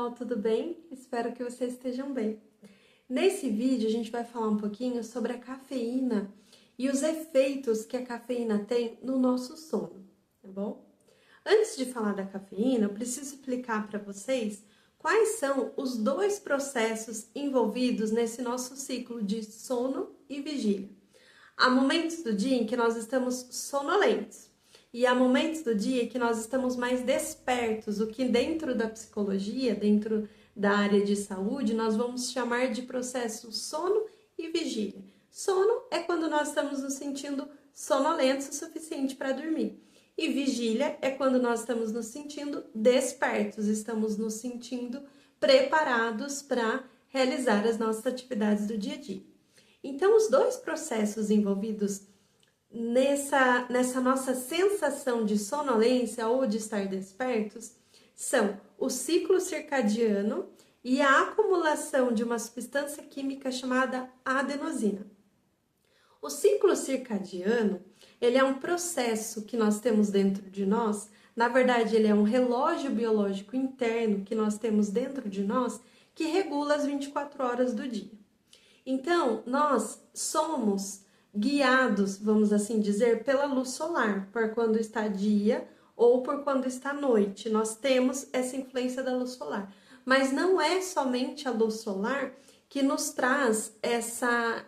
pessoal, tudo bem? Espero que vocês estejam bem. Nesse vídeo a gente vai falar um pouquinho sobre a cafeína e os efeitos que a cafeína tem no nosso sono, tá bom? Antes de falar da cafeína, eu preciso explicar para vocês quais são os dois processos envolvidos nesse nosso ciclo de sono e vigília. Há momentos do dia em que nós estamos sonolentos e há momentos do dia que nós estamos mais despertos, o que dentro da psicologia, dentro da área de saúde, nós vamos chamar de processo sono e vigília. Sono é quando nós estamos nos sentindo sonolentos o suficiente para dormir. E vigília é quando nós estamos nos sentindo despertos, estamos nos sentindo preparados para realizar as nossas atividades do dia a dia. Então, os dois processos envolvidos nessa nossa sensação de sonolência ou de estar despertos são o ciclo circadiano e a acumulação de uma substância química chamada adenosina. O ciclo circadiano, ele é um processo que nós temos dentro de nós, na verdade ele é um relógio biológico interno que nós temos dentro de nós que regula as 24 horas do dia. Então, nós somos guiados, vamos assim dizer, pela luz solar, por quando está dia ou por quando está noite. Nós temos essa influência da luz solar. Mas não é somente a luz solar que nos traz essa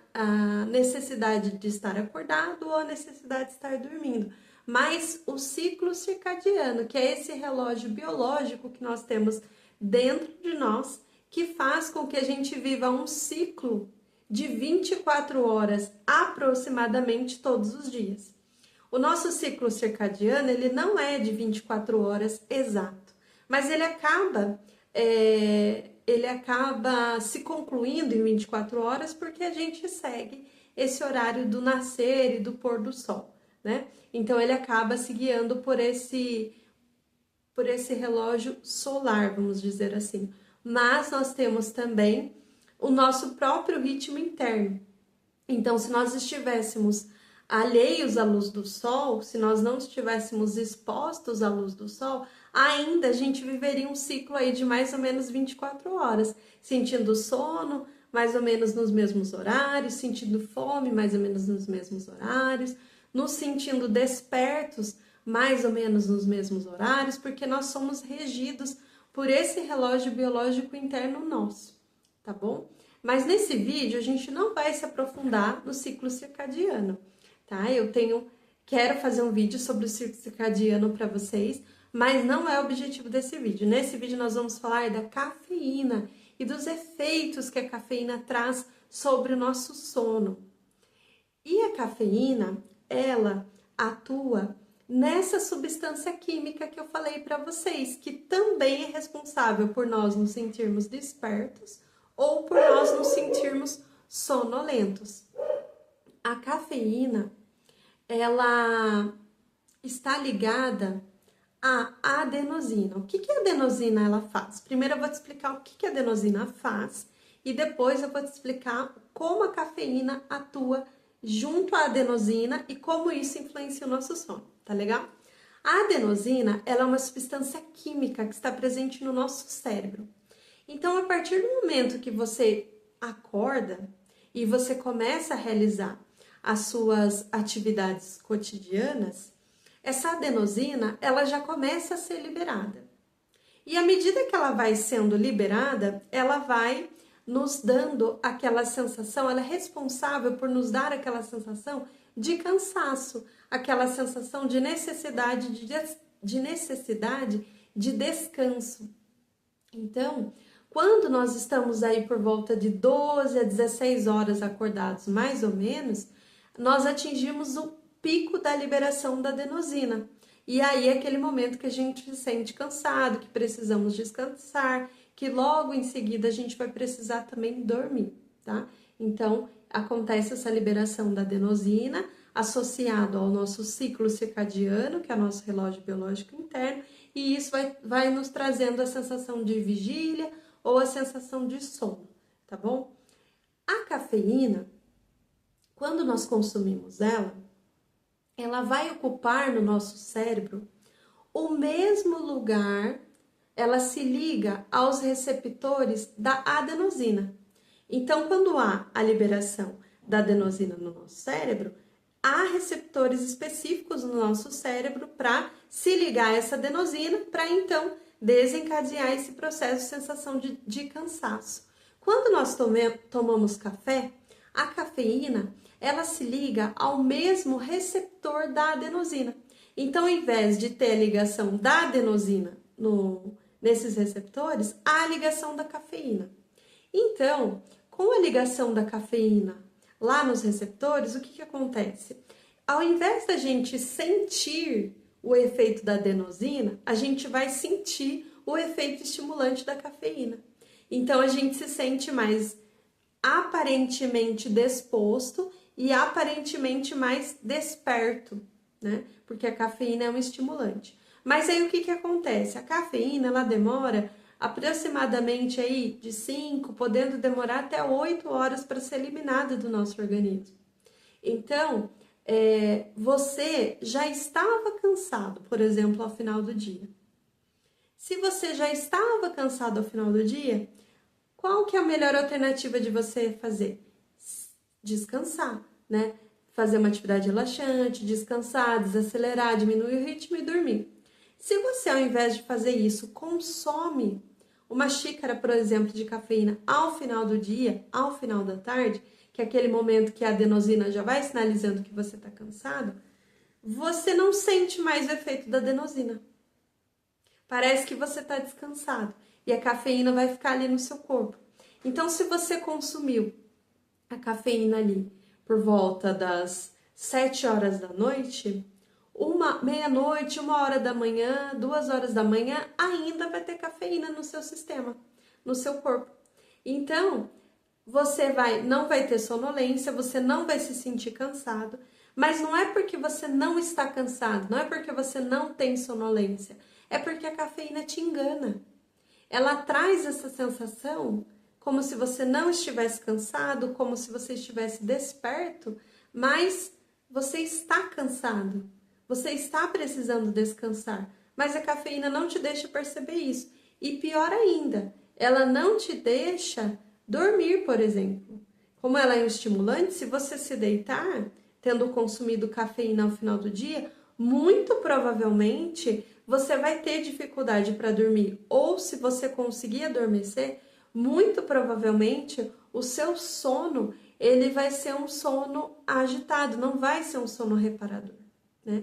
necessidade de estar acordado ou a necessidade de estar dormindo, mas o ciclo circadiano, que é esse relógio biológico que nós temos dentro de nós, que faz com que a gente viva um ciclo de 24 horas aproximadamente todos os dias. O nosso ciclo circadiano, ele não é de 24 horas exato, mas ele acaba se concluindo em 24 horas porque a gente segue esse horário do nascer e do pôr do sol, né? Então ele acaba se guiando por esse relógio solar, vamos dizer assim. Mas nós temos também o nosso próprio ritmo interno. Então, se nós estivéssemos alheios à luz do sol, se nós não estivéssemos expostos à luz do sol, ainda a gente viveria um ciclo aí de mais ou menos 24 horas, sentindo sono mais ou menos nos mesmos horários, sentindo fome mais ou menos nos mesmos horários, nos sentindo despertos mais ou menos nos mesmos horários, porque nós somos regidos por esse relógio biológico interno nosso, tá bom? Mas nesse vídeo a gente não vai se aprofundar no ciclo circadiano, tá? Quero fazer um vídeo sobre o ciclo circadiano para vocês, mas não é o objetivo desse vídeo. Nesse vídeo nós vamos falar da cafeína e dos efeitos que a cafeína traz sobre o nosso sono. E a cafeína, ela atua nessa substância química que eu falei para vocês, que também é responsável por nós nos sentirmos despertos ou por nós nos sentirmos sonolentos. A cafeína, ela está ligada à adenosina. O que a adenosina ela faz? Primeiro eu vou te explicar o que a adenosina faz e depois eu vou te explicar como a cafeína atua junto à adenosina e como isso influencia o nosso sono, tá legal? A adenosina, ela é uma substância química que está presente no nosso cérebro. Então, a partir do momento que você acorda e você começa a realizar as suas atividades cotidianas, essa adenosina, ela já começa a ser liberada. E à medida que ela vai sendo liberada, ela vai nos dando aquela sensação, ela é responsável por nos dar aquela sensação de cansaço, aquela sensação de necessidade de descanso. Então, quando nós estamos aí por volta de 12 a 16 horas acordados, mais ou menos, nós atingimos o pico da liberação da adenosina. E aí é aquele momento que a gente se sente cansado, que precisamos descansar, que logo em seguida a gente vai precisar também dormir, tá? Então, acontece essa liberação da adenosina associado ao nosso ciclo circadiano, que é o nosso relógio biológico interno, e isso vai nos trazendo a sensação de vigília ou a sensação de sono, tá bom? A cafeína, quando nós consumimos ela vai ocupar no nosso cérebro o mesmo lugar ela se liga aos receptores da adenosina. Então, quando há a liberação da adenosina no nosso cérebro, há receptores específicos no nosso cérebro para se ligar a essa adenosina, para então desencadear esse processo de sensação de cansaço. Quando nós tomamos café, a cafeína, ela se liga ao mesmo receptor da adenosina. Então, ao invés de ter a ligação da adenosina nesses receptores, há a ligação da cafeína. Então, com a ligação da cafeína lá nos receptores, o que acontece? Ao invés da gente sentir o efeito da adenosina, a gente vai sentir o efeito estimulante da cafeína. Então, a gente se sente mais aparentemente disposto e aparentemente mais desperto, né? Porque a cafeína é um estimulante. Mas aí o que acontece? A cafeína, ela demora aproximadamente aí de 5, podendo demorar até 8 horas para ser eliminada do nosso organismo. Então, você já estava cansado, por exemplo, ao final do dia. Se você já estava cansado ao final do dia, qual que é a melhor alternativa de você fazer? Descansar, né? Fazer uma atividade relaxante, descansar, desacelerar, diminuir o ritmo e dormir. Se você, ao invés de fazer isso, consome uma xícara, por exemplo, de cafeína ao final do dia, ao final da tarde, que é aquele momento que a adenosina já vai sinalizando que você está cansado, você não sente mais o efeito da adenosina. Parece que você está descansado e a cafeína vai ficar ali no seu corpo. Então, se você consumiu a cafeína ali por volta das 7 horas da noite, meia-noite, 1 hora da manhã, 2 horas da manhã, ainda vai ter cafeína no seu sistema, no seu corpo. Então, você não vai ter sonolência, você não vai se sentir cansado, mas não é porque você não está cansado, não é porque você não tem sonolência, é porque a cafeína te engana. Ela traz essa sensação como se você não estivesse cansado, como se você estivesse desperto, mas você está cansado. Você está precisando descansar, mas a cafeína não te deixa perceber isso. E pior ainda, ela não te deixa dormir, por exemplo. Como ela é um estimulante, se você se deitar, tendo consumido cafeína ao final do dia, muito provavelmente você vai ter dificuldade para dormir. Ou se você conseguir adormecer, muito provavelmente o seu sono, ele vai ser um sono agitado, não vai ser um sono reparador, né?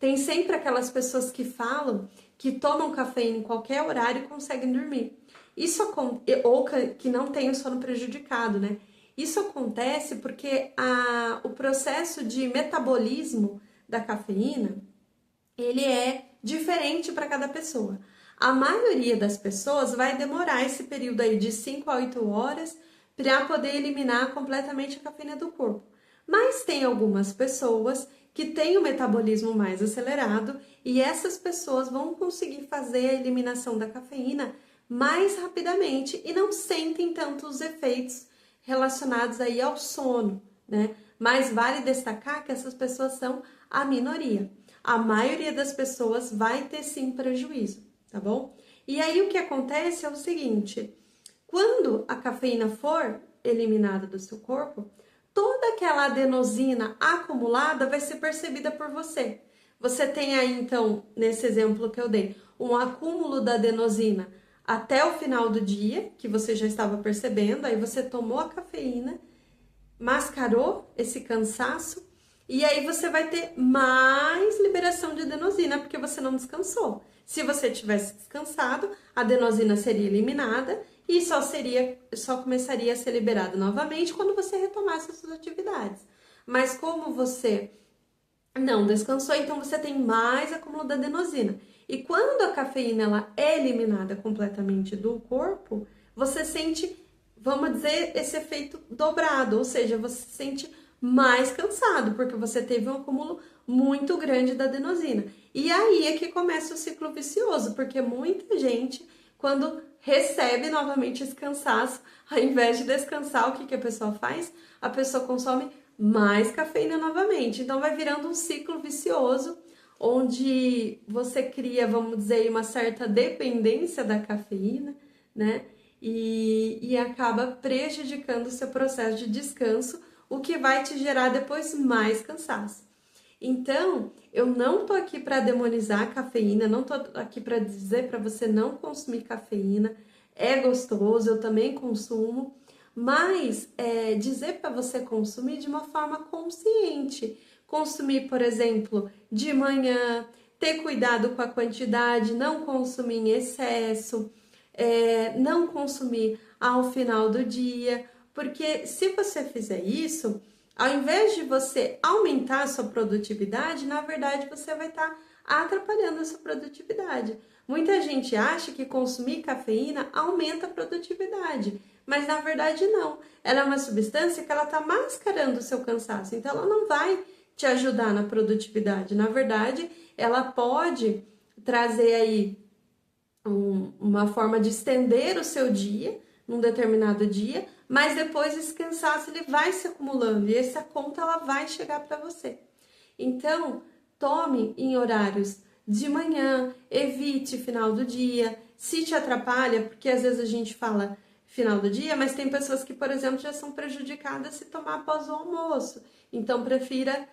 Tem sempre aquelas pessoas que falam que tomam cafeína em qualquer horário e conseguem dormir. Ou que não tem o sono prejudicado, né? Isso acontece porque o processo de metabolismo da cafeína, ele é diferente para cada pessoa. A maioria das pessoas vai demorar esse período aí de 5 a 8 horas para poder eliminar completamente a cafeína do corpo. Mas tem algumas pessoas que têm o metabolismo mais acelerado e essas pessoas vão conseguir fazer a eliminação da cafeína mais rapidamente e não sentem tanto os efeitos relacionados aí ao sono, né? Mas vale destacar que essas pessoas são a minoria. A maioria das pessoas vai ter sim prejuízo, tá bom? E aí o que acontece é o seguinte, quando a cafeína for eliminada do seu corpo, toda aquela adenosina acumulada vai ser percebida por você. Você tem aí, então, nesse exemplo que eu dei, um acúmulo da adenosina até o final do dia, que você já estava percebendo, aí você tomou a cafeína, mascarou esse cansaço, e aí você vai ter mais liberação de adenosina, porque você não descansou. Se você tivesse descansado, a adenosina seria eliminada e só começaria a ser liberada novamente quando você retomasse as suas atividades. Mas como você não descansou, então você tem mais acúmulo da adenosina. E quando a cafeína ela é eliminada completamente do corpo, você sente, vamos dizer, esse efeito dobrado, ou seja, você se sente mais cansado, porque você teve um acúmulo muito grande da adenosina. E aí é que começa o ciclo vicioso, porque muita gente, quando recebe novamente esse cansaço, ao invés de descansar, o que a pessoa faz? A pessoa consome mais cafeína novamente. Então vai virando um ciclo vicioso, onde você cria, vamos dizer, uma certa dependência da cafeína, né? E acaba prejudicando o seu processo de descanso, o que vai te gerar depois mais cansaço. Então, eu não tô aqui para demonizar a cafeína, não tô aqui para dizer para você não consumir cafeína. É gostoso, eu também consumo, mas dizer para você consumir de uma forma consciente. Consumir, por exemplo, de manhã, ter cuidado com a quantidade, não consumir em excesso, não consumir ao final do dia, porque se você fizer isso, ao invés de você aumentar a sua produtividade, na verdade você vai estar atrapalhando a sua produtividade. Muita gente acha que consumir cafeína aumenta a produtividade, mas na verdade não. Ela é uma substância que ela está mascarando o seu cansaço, então ela não vai te ajudar na produtividade. Na verdade, ela pode trazer aí uma forma de estender o seu dia, num determinado dia, mas depois esse cansaço ele vai se acumulando e essa conta ela vai chegar para você. Então, tome em horários de manhã, evite final do dia, se te atrapalha, porque às vezes a gente fala final do dia, mas tem pessoas que, por exemplo, já são prejudicadas se tomar após o almoço. Então, prefira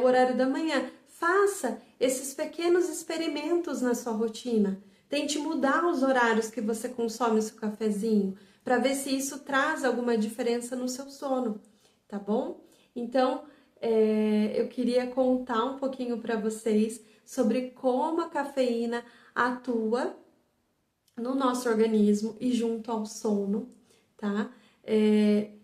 o horário da manhã. Faça esses pequenos experimentos na sua rotina. Tente mudar os horários que você consome o seu cafezinho, para ver se isso traz alguma diferença no seu sono, tá bom? Então, eu queria contar um pouquinho para vocês sobre como a cafeína atua no nosso organismo e junto ao sono, tá?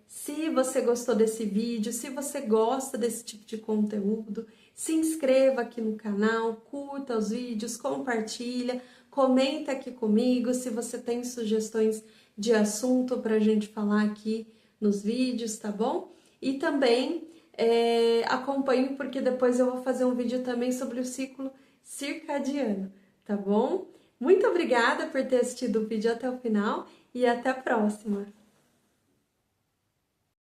Se você gostou desse vídeo, se você gosta desse tipo de conteúdo, se inscreva aqui no canal, curta os vídeos, compartilha, comenta aqui comigo se você tem sugestões de assunto para a gente falar aqui nos vídeos, tá bom? E também acompanhe, porque depois eu vou fazer um vídeo também sobre o ciclo circadiano, tá bom? Muito obrigada por ter assistido o vídeo até o final e até a próxima!